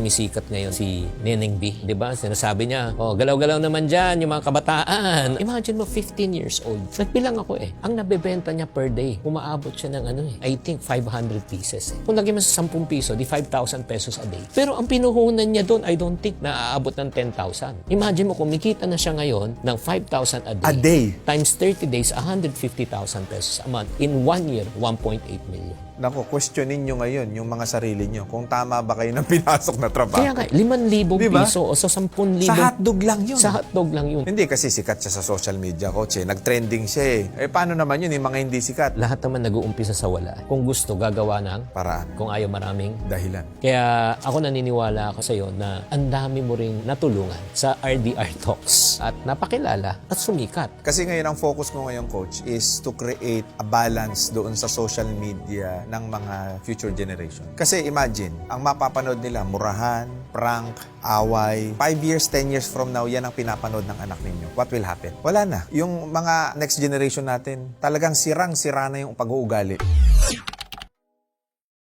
sumisikat ngayon si Neneng B, 'di ba? Sinasabi niya, "Oh, galaw-galaw naman diyan yung mga kabataan." Imagine mo 15 years old. Nagbilang ako Ang nabebenta niya per day, umaabot siya ng I think 500 pieces. Kung lagyan mo sa 10 piso, di 5,000 pesos a day. Pero ang pinuhunan niya doon, I don't think na aabot ng 10,000. Imagine mo, kumikita na siya ngayon ng 5,000 a day. A day. Times 30 days, 150,000 pesos a month. In 1 year, 1.8 million. Naku, questionin nyo ngayon yung mga sarili nyo kung tama ba kayo ng pinasok na trabaho. Kaya nga, 5,000 Diba? piso o sa 10,000. Sa hotdog lang yun. Sa hotdog lang yun. Hindi kasi sikat siya sa social media, coach. Nag-trending siya paano naman yun, yung mga hindi sikat? Lahat naman nag-uumpisa sa wala. Kung gusto, gagawa ng Paraan. kung ayaw maraming. Dahilan. Kaya ako naniniwala ako sa iyo na ang dami mo ring natulungan sa RDR Talks at napakilala at sumikat. Kasi ngayon ang focus ko ngayon, coach, is to create a balance doon sa social media ng mga future generation. Kasi imagine, ang mapapanood nila, murahan, prank, away. 5 years, 10 years from now, yan ang pinapanood ng anak ninyo. What will happen? Wala na. Yung mga next generation natin, talagang sirang-sira na yung pag-uugali.